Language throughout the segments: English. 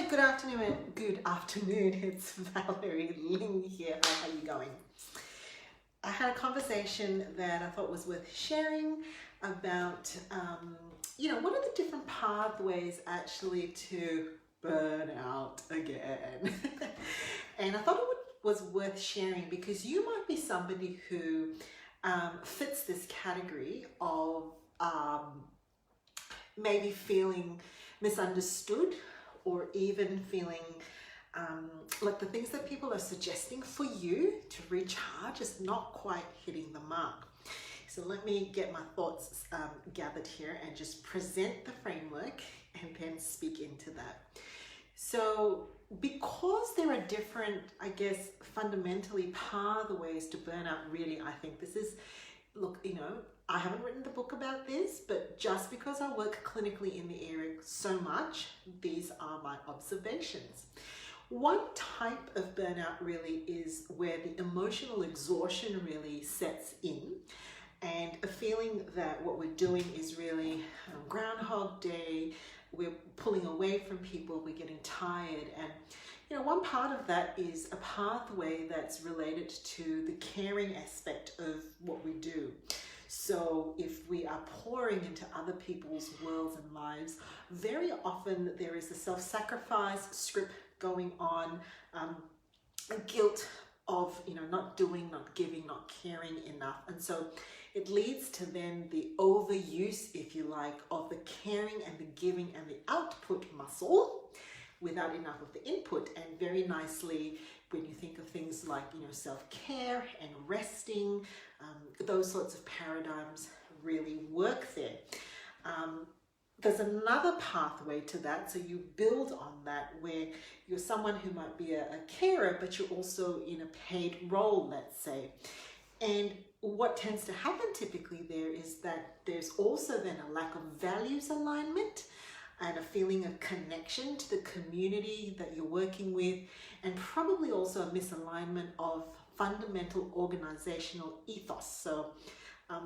Good afternoon. Good afternoon. It's Valerie Ling here. How are you going? I had a conversation that I thought was worth sharing about, what are the different pathways actually to burn out again? And I thought it was worth sharing because you might be somebody who fits this category of maybe feeling misunderstood, or even feeling like the things that people are suggesting for you to recharge is not quite hitting the mark. So let me get my thoughts gathered here and just present the framework and then speak into that. So because there are different, fundamentally pathways to burnout, really, I think this is, I haven't written the book about this, but just because I work clinically in the area so much, these are my observations. One type of burnout really is where the emotional exhaustion really sets in, and a feeling that what we're doing is really Groundhog Day. We're pulling away from people, we're getting tired, and one part of that is a pathway that's related to the caring aspect of what we do. So if we are pouring into other people's worlds and lives, very often there is a self-sacrifice script going on, a guilt of not doing, not giving, not caring enough. And so it leads to then the overuse, if you like, of the caring and the giving and the output muscle without enough of the input. And very nicely, when you think of things like self-care and resting, those sorts of paradigms really work there. There's another pathway to that, so you build on that, where you're someone who might be a carer, but you're also in a paid role, let's say. And what tends to happen typically there is that there's also then a lack of values alignment and a feeling of connection to the community that you're working with, and probably also a misalignment of fundamental organizational ethos. So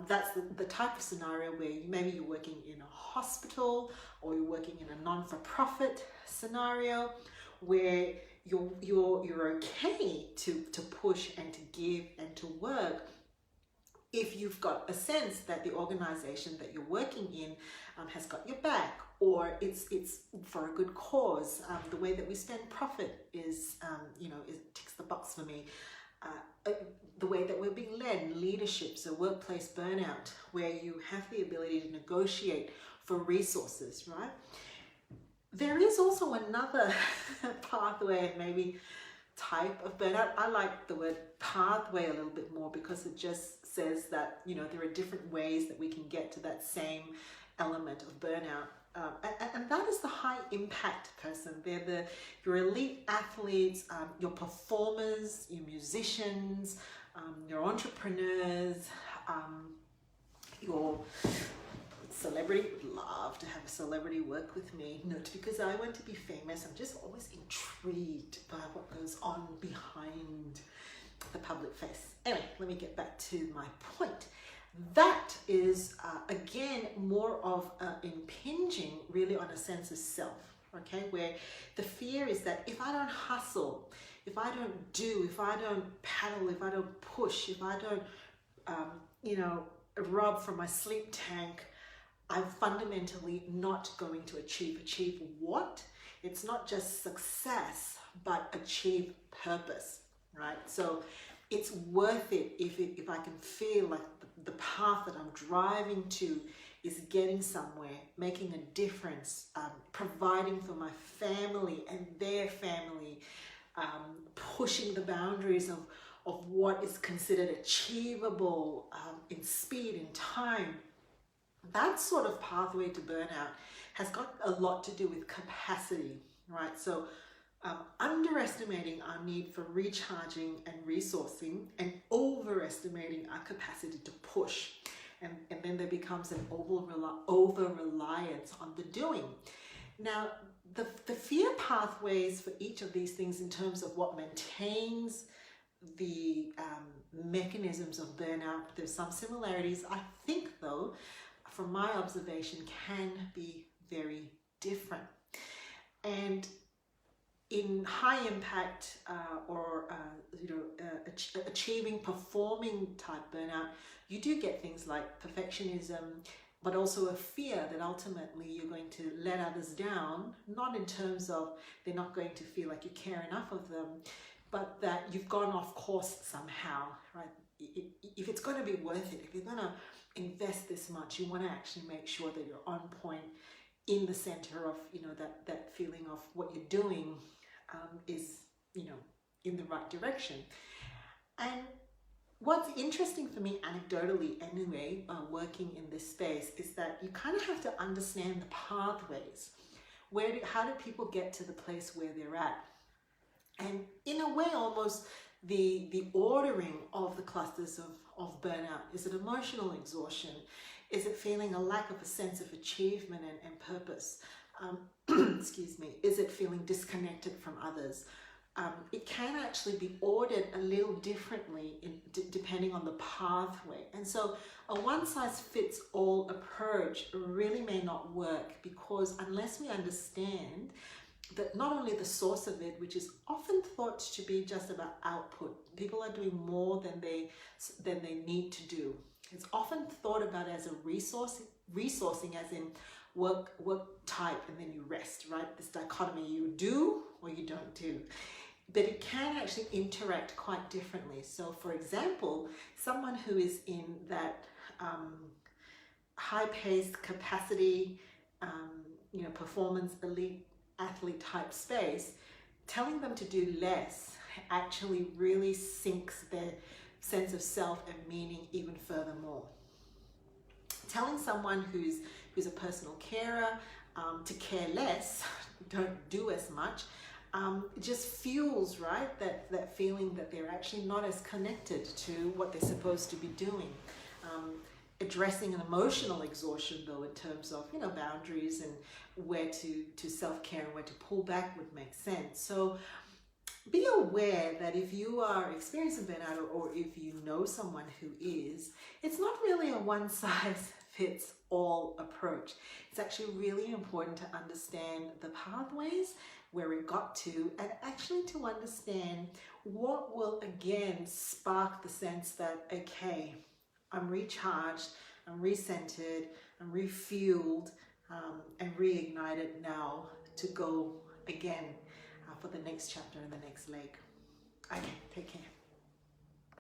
that's the type of scenario where maybe you're working in a hospital, or you're working in a non-for-profit scenario where you're okay to push and to give and to work if you've got a sense that the organization that you're working in has got your back, or it's for a good cause. The way that we spend profit is, it ticks the box for me. The way that we're being led, leadership, so workplace burnout, where you have the ability to negotiate for resources, right? There is also another pathway, maybe type of burnout. I like the word pathway a little bit more because it just says that, there are different ways that we can get to that same element of burnout. And that is the high impact person. They're your elite athletes, your performers, your musicians, your entrepreneurs, your celebrity. Would love to have a celebrity work with me. Not because I want to be famous. I'm just always intrigued by what goes on behind the public face. Anyway, let me get back to my point. That is, again, more of impinging really on a sense of self, okay? Where the fear is that if I don't hustle, if I don't do, if I don't paddle, if I don't push, if I don't, rob from my sleep tank, I'm fundamentally not going to achieve. Achieve what? It's not just success, but achieve purpose, right? So it's worth it if I can feel like the path that I'm driving to is getting somewhere, making a difference, providing for my family and their family, pushing the boundaries of what is considered achievable in speed, in time. That sort of pathway to burnout has got a lot to do with capacity, right? So underestimating our need for recharging and resourcing, and overestimating our capacity to push. And then there becomes an over-reliance on the doing. Now, the fear pathways for each of these things in terms of what maintains the mechanisms of burnout, there's some similarities. I think, though, from my observation, can be very different. And in high impact achieving, performing type burnout, you do get things like perfectionism, but also a fear that ultimately you're going to let others down, not in terms of they're not going to feel like you care enough of them, but that you've gone off course somehow, right? If it's going to be worth it, if you're going to invest this much, you want to actually make sure that you're on point, in the center of, that feeling of what you're doing is, in the right direction. And what's interesting for me, anecdotally anyway, working in this space, is that you kind of have to understand the pathways. How do people get to the place where they're at? And in a way, almost the ordering of the clusters of burnout. Is it emotional exhaustion? Is it feeling a lack of a sense of achievement and purpose? Excuse me. Is it feeling disconnected from others? It can actually be ordered a little differently depending on the pathway. And so a one-size-fits-all approach really may not work, because unless we understand that not only the source of it, which is often thought to be just about output, people are doing more than they need to do. It's often thought about as a resourcing as in work type and then you rest, right? This dichotomy, you do or you don't do. But it can actually interact quite differently. So for example, someone who is in that high-paced capacity, performance elite athlete type space, telling them to do less actually really sinks their sense of self and meaning even furthermore. Telling someone who's a personal carer to care less, don't do as much, just fuels, right, that feeling that they're actually not as connected to what they're supposed to be doing. Addressing an emotional exhaustion, though, in terms of boundaries and where to self-care and where to pull back would make sense. So be aware that if you are experiencing burnout, or if you know someone who is, it's not really a one-size-fits-all approach. It's actually really important to understand the pathways, where it got to, and actually to understand what will again spark the sense that, okay, I'm recharged, I'm recentered, I'm refueled, and reignited now to go again for the next chapter and the next leg. Okay, take care.